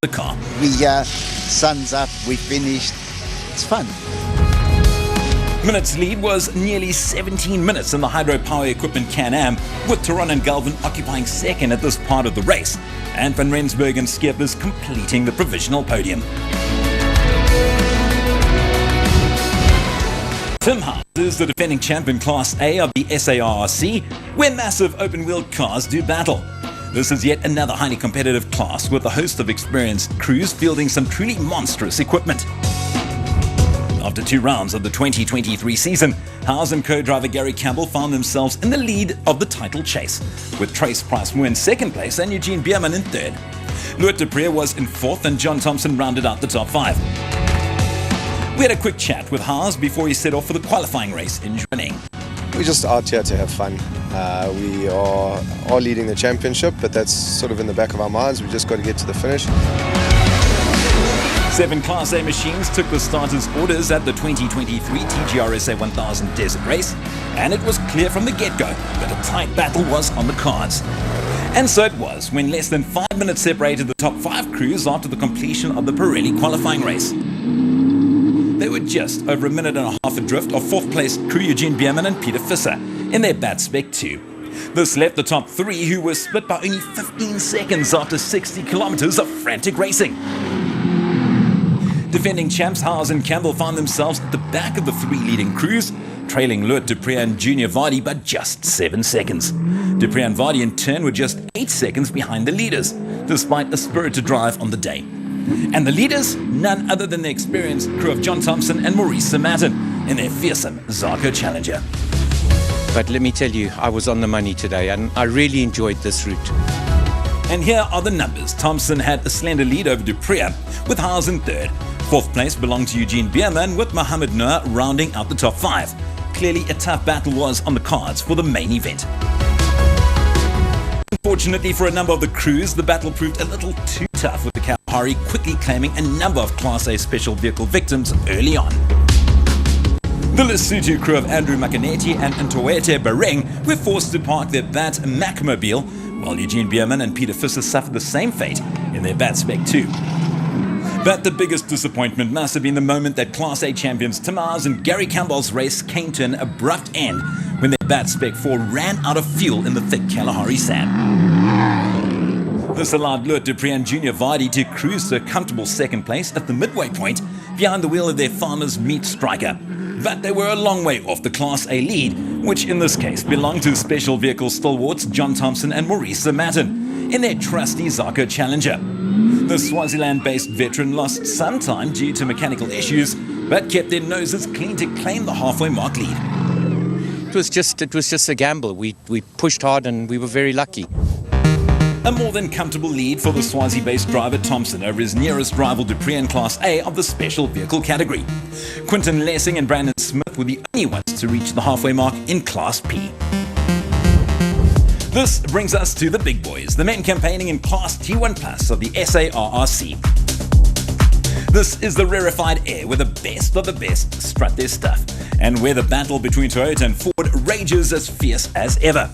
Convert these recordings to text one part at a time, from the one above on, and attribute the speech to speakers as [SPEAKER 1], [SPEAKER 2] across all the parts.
[SPEAKER 1] the car.
[SPEAKER 2] We here, sun's up, we finished. It's fun.
[SPEAKER 1] Minutes lead was nearly 17 minutes in the hydropower equipment Can-Am, with Turon and Galvin occupying second at this part of the race, and Van Rensburg and Skeppers completing the provisional podium. Tim Haas is the defending champion Class A of the SARRC, where massive open-wheel cars do battle. This is yet another highly competitive class with a host of experienced crews fielding some truly monstrous equipment. After 2 rounds of the 2023 season, Haas and co-driver Gary Campbell found themselves in the lead of the title chase, with Trace Price-Moore in second place and Eugene Bierman in third. Loet de Pre was in fourth and John Thompson rounded out the top 5. We had a quick chat with Haas before he set off for the qualifying race in Zhuhai.
[SPEAKER 3] We're just out here to have fun. We are leading the championship, but that's sort of in the back of our minds. We just got to get to the finish.
[SPEAKER 1] 7 Class A machines took the starters' orders at the 2023 TGRSA 1000 Desert Race, and it was clear from the get-go that a tight battle was on the cards. And so it was when less than 5 minutes separated the top 5 crews after the completion of the Pirelli qualifying race. They were just over a minute and a half adrift of 4th place crew Eugene Bierman and Peter Visser in their Bat Spec 2. This left the top 3, who were split by only 15 seconds after 60 kilometers of frantic racing. Defending champs Haas and Campbell found themselves at the back of the 3 leading crews, trailing Loet de Pre and Junior Vardy by just 7 seconds. De Pre and Vardy in turn were just 8 seconds behind the leaders, despite a spirited drive on the day. And the leaders, none other than the experienced crew of John Thompson and Maurice Matten in their fearsome Zarco Challenger.
[SPEAKER 4] But let me tell you, I was on the money today and I really enjoyed this route.
[SPEAKER 1] And here are the numbers. Thompson had a slender lead over Dupree, with Haas in third. 4th place belonged to Eugene Bierman, with Mohamed Noor rounding out the top 5. Clearly a tough battle was on the cards for the main event. Unfortunately for a number of the crews, the battle proved a little too tough, with the Kalahari quickly claiming a number of Class A special vehicle victims early on. The Lesotho crew of Andrew Makaneti and Ntoete Bareng were forced to park their Bat Macmobile, while Eugene Bierman and Peter Visser suffered the same fate in their Bat Spec 2. But the biggest disappointment must have been the moment that Class A champions Tim Haas and Gary Campbell's race came to an abrupt end when their Bat Spec 4 ran out of fuel in the thick Kalahari sand. This allowed Loet de Pre and Junior Vardy to cruise to a comfortable second place at the midway point behind the wheel of their Farmers Meat Striker. But they were a long way off the Class A lead, which in this case belonged to special vehicle stalwarts John Thompson and Maurice Matten in their trusty Zarco Challenger. The Swaziland-based veteran lost some time due to mechanical issues, but kept their noses clean to claim the halfway mark lead.
[SPEAKER 4] It was just a gamble. We pushed hard and we were very lucky.
[SPEAKER 1] A more than comfortable lead for the Swazi-based driver Thompson over his nearest rival Dupree in Class A of the special vehicle category. Quinton Lessing and Brandon Smith were the only ones to reach the halfway mark in Class P. This brings us to the big boys, the men campaigning in Class T1 Plus of the SARRC. This is the rarefied air where the best of the best strut their stuff, and where the battle between Toyota and Ford rages as fierce as ever.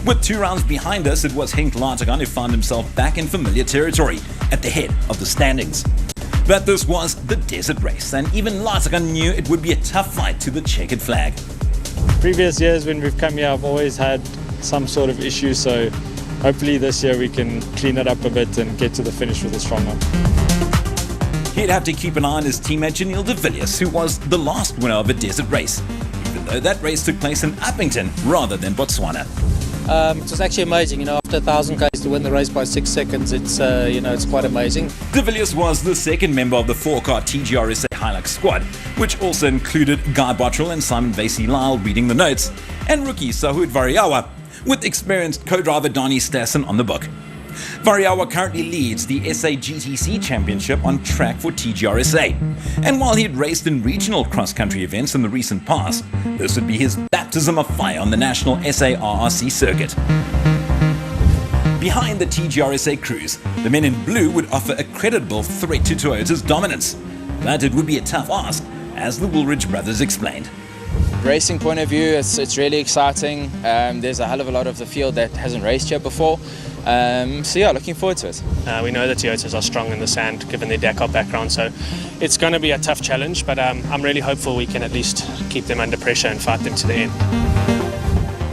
[SPEAKER 1] With 2 rounds behind us, it was Henk Lategan who found himself back in familiar territory at the head of the standings. But this was the desert race, and even Lategan knew it would be a tough fight to the checkered flag.
[SPEAKER 5] Previous years when we've come here, I've always had some sort of issue, so hopefully this year we can clean it up a bit and get to the finish with a strong one.
[SPEAKER 1] He'd have to keep an eye on his teammate Janelle de Villiers, who was the last winner of a desert race, even though that race took place in Uppington rather than Botswana.
[SPEAKER 6] It was actually amazing, after 1,000 k's to win the race by 6 seconds, it's quite amazing.
[SPEAKER 1] De Villiers was the second member of the 4-car TGRSA Hilux squad, which also included Guy Bottrell and Simon Vasey-Lyle reading the notes, and rookie Sahud Variawa, with experienced co-driver Donnie Stassen on the book. Variawa currently leads the SA GTC Championship on track for TGRSA, and while he had raced in regional cross-country events in the recent past, this would be his baptism of fire on the national SARRC circuit. Behind the TGRSA crews, the men in blue would offer a creditable threat to Toyota's dominance, but it would be a tough ask, as the Woolridge brothers explained.
[SPEAKER 7] Racing point of view, it's really exciting. There's a hell of a lot of the field that hasn't raced here before. So yeah, looking forward to it.
[SPEAKER 8] We know the Toyotas are strong in the sand, given their Dakar background, so it's going to be a tough challenge, but I'm really hopeful we can at least keep them under pressure and fight them to the end.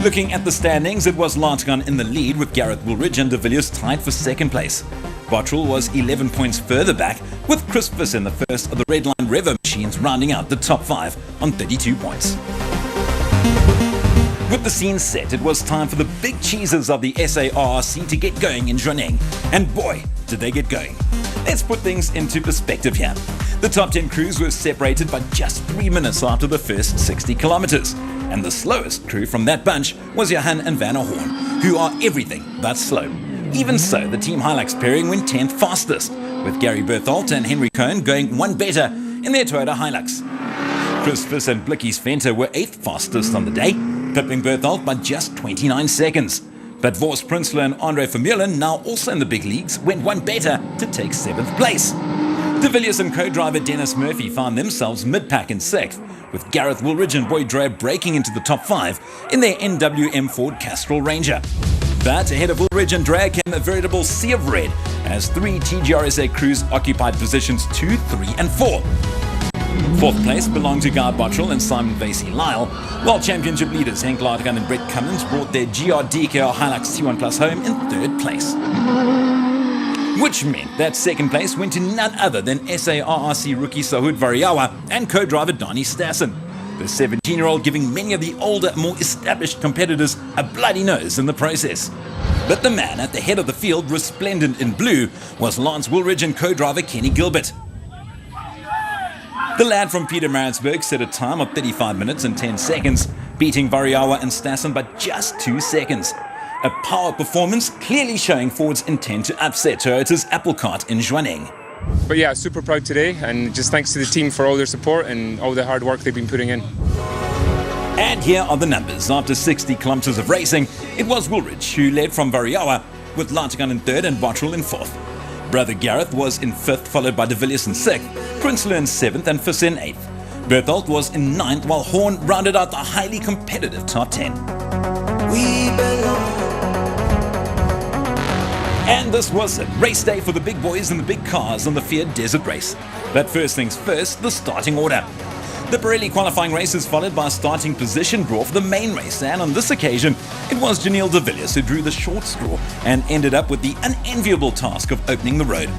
[SPEAKER 1] Looking at the standings, it was Lartigan in the lead with Gareth Woolridge and de Villiers tied for second place. Bottrell was 11 points further back, with Christopher in the first of the Redline Revo machines rounding out the top 5 on 32 points. With the scene set, it was time for the big cheeses of the SARRC to get going in Zhuaneng. And boy, did they get going. Let's put things into perspective here. The top 10 crews were separated by just 3 minutes after the first 60 kilometers. And the slowest crew from that bunch was Johan and Van der Horn, who are everything but slow. Even so, the Team Hilux pairing went 10th fastest, with Gary Berthold and Henry Cohen going one better in their Toyota Hilux. Christopher and Blikkies Venter were 8th fastest on the day, pipping Berthold by just 29 seconds. But Vos Prinsloo and Andre Vermeulen, now also in the big leagues, went one better to take 7th place. De Villiers and co-driver Dennis Murphy found themselves mid-pack in 6th, with Gareth Woolridge and Boyd Dreyer breaking into the top 5 in their NWM Ford Castrol Ranger. But ahead of Woolridge and Dreyer came a veritable sea of red, as 3 TGRSA crews occupied positions 2, 3 and 4. 4th place belonged to Guy Bottrell and Simon Vasey-Lyle, while championship leaders Henk Lartigan and Brett Cummins brought their GRDKR Hilux T1 Plus home in 3rd place. Which meant that 2nd place went to none other than SARRC rookie Sahud Variawa and co-driver Donnie Stassen, the 17-year-old giving many of the older, more established competitors a bloody nose in the process. But the man at the head of the field, resplendent in blue, was Lance Woolridge and co-driver Kenny Gilbert. The lad from Pietermaritzburg set a time of 35 minutes and 10 seconds, beating Variawa and Stassen by just 2 seconds. A power performance clearly showing Ford's intent to upset Toyota's apple cart in Zhuaneng.
[SPEAKER 9] But yeah, super proud today, and just thanks to the team for all their support and all the hard work they've been putting in.
[SPEAKER 1] And here are the numbers. After 60 kilometers of racing, it was Woolridge who led from Variawa, with Lartigan in 3rd and Bottrell in 4th. Brother Gareth was in 5th, followed by de Villiers in 6th, Prinsloo in 7th and Visser in 8th. Berthold was in 9th, while Horn rounded out the highly competitive top 10. And this was it. Race day for the big boys and the big cars on the Fiat Desert Race. But first things first, the starting order. The Pirelli qualifying race is followed by a starting position draw for the main race, and on this occasion, it was Janelle de Villiers who drew the short straw and ended up with the unenviable task of opening the road.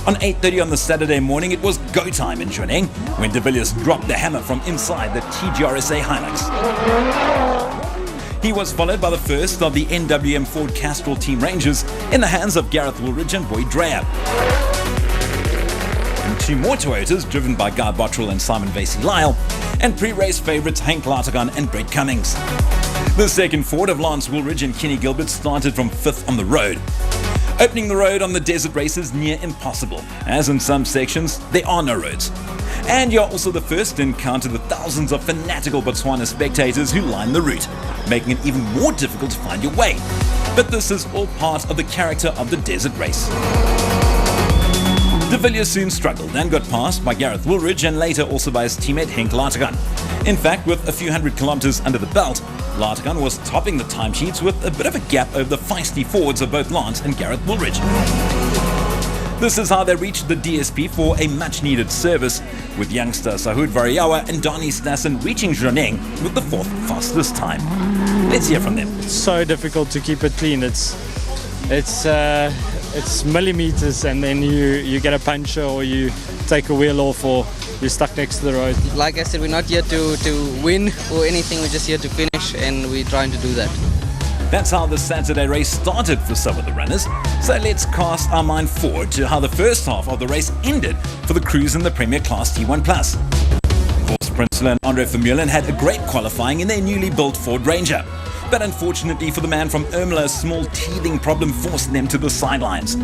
[SPEAKER 1] On 8:30 on the Saturday morning, it was go time in Zhuaneng when de Villiers dropped the hammer from inside the TGRSA Hilux. He was followed by the first of the NWM Ford Castrol Team Rangers in the hands of Gareth Woolridge and Boyd Dreyer. And 2 more Toyotas driven by Guy Bottrell and Simon Vasey-Lyle, and pre-race favourites Henk Lartigan and Brett Cummins. The second Ford of Lance Woolridge and Kenny Gilbert started from 5th on the road. Opening the road on the desert race is near impossible, as in some sections there are no roads. And you're also the first to encounter the thousands of fanatical Botswana spectators who line the route, making it even more difficult to find your way. But this is all part of the character of the desert race. De Villiers soon struggled and got passed by Gareth Woolridge and later also by his teammate Henk Lartigan. In fact, with a few hundred kilometers under the belt, Lartigan was topping the timesheets with a bit of a gap over the feisty Fords of both Lance and Gareth Woolridge. This is how they reached the DSP for a much-needed service, with youngster Sahud Variawa and Donnie Stassen reaching Zhuaneng with the 4th fastest time. Let's hear from them.
[SPEAKER 5] It's so difficult to keep it clean. It's millimeters, and then you get a puncture or you take a wheel off or you're stuck next to the road.
[SPEAKER 10] Like I said, we're not here to win or anything, we're just here to finish, and we're trying to do that.
[SPEAKER 1] That's how the Saturday race started for some of the runners. So let's cast our mind forward to how the first half of the race ended for the crews in the Premier Class T1 Plus. Vos Prinsloo and Andre Vermeulen had a great qualifying in their newly built Ford Ranger. But unfortunately for the man from Ermelo, a small teething problem forced them to the sidelines.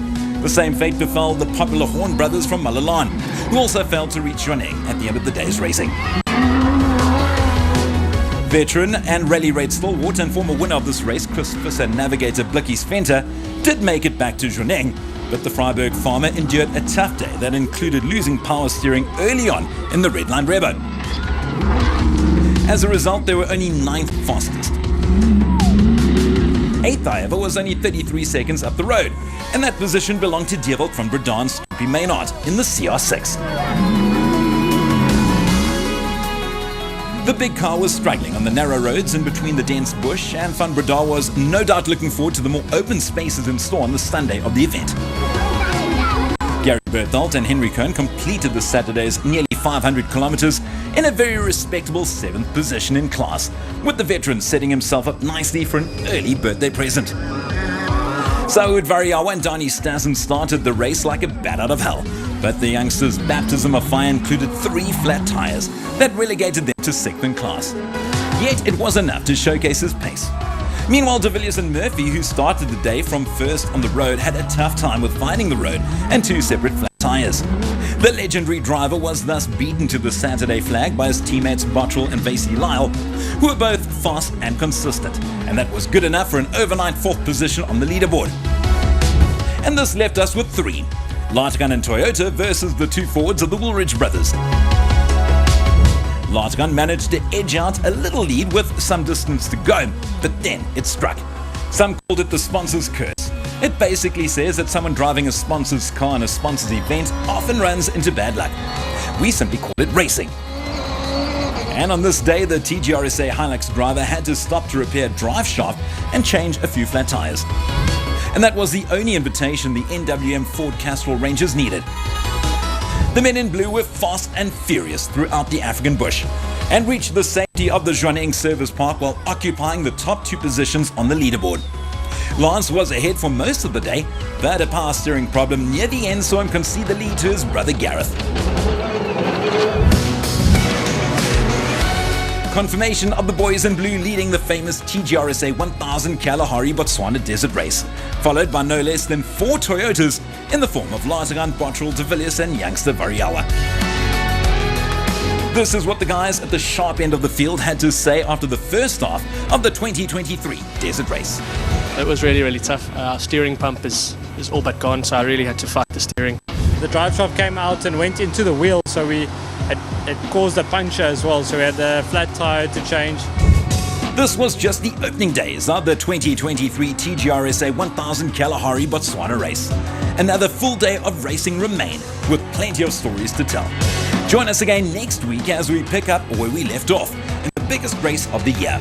[SPEAKER 1] The same fate befell the popular Horn brothers from Malalan, who also failed to reach Zhuaneng at the end of the day's racing. Veteran and rally raid stalwart and former winner of this race, Christopher and navigator Blikkies Venter, did make it back to Zhuaneng, but the Freiburg farmer endured a tough day that included losing power steering early on in the Redline Revo. As a result, they were only 9th fastest. 8th, however, was only 33 seconds up the road, and that position belonged to Dewald van Bredaan's Maynard in the CR6. The big car was struggling on the narrow roads in between the dense bush, and Van Breda was no doubt looking forward to the more open spaces in store on the Sunday of the event. Gary Berthold and Henry Cohn completed the Saturday's nearly 500 kilometers in a very respectable 7th position in class, with the veteran setting himself up nicely for an early birthday present. Saud Variawa and Dani Stassen started the race like a bat out of hell, but the youngsters' baptism of fire included 3 flat tires that relegated them to 6th in class. Yet it was enough to showcase his pace. Meanwhile, De Villiers and Murphy, who started the day from first on the road, had a tough time with finding the road and 2 separate flat tires. The legendary driver was thus beaten to the Saturday flag by his teammates Bottrell and Vasey Lyle, who were both fast and consistent, and that was good enough for an overnight 4th position on the leaderboard. And this left us with 3, Lartigan and Toyota versus the 2 Fords of the Woolridge brothers. Lartigan managed to edge out a little lead with some distance to go, but then it struck. Some called it the sponsor's curse. It basically says that someone driving a sponsor's car in a sponsor's event often runs into bad luck. We simply call it racing. And on this day, the TGRSA Hilux driver had to stop to repair a drive shaft and change a few flat tires. And that was the only invitation the NWM Ford Castrol Rangers needed. The men in blue were fast and furious throughout the African bush and reached the safety of the Zwaneng Service Park while occupying the top 2 positions on the leaderboard. Lance was ahead for most of the day, but a power steering problem near the end saw him concede the lead to his brother Gareth. Confirmation of the boys in blue leading the famous TGRSA 1000 Kalahari Botswana Desert Race, followed by no less than 4 Toyotas in the form of Lartigan, Bottrell, De Villiers and youngster Variawa. This is what the guys at the sharp end of the field had to say after the first half of the 2023 Desert Race.
[SPEAKER 8] It was really, really tough. Our steering pump is all but gone, so I really had to fight the steering.
[SPEAKER 5] The drive shaft came out and went into the wheel, so it caused a puncture as well, so we had the flat tire to change.
[SPEAKER 1] This was just the opening days of the 2023 TGRSA 1000 Kalahari Botswana race. Another full day of racing remain, with plenty of stories to tell. Join us again next week as we pick up where we left off in the biggest race of the year.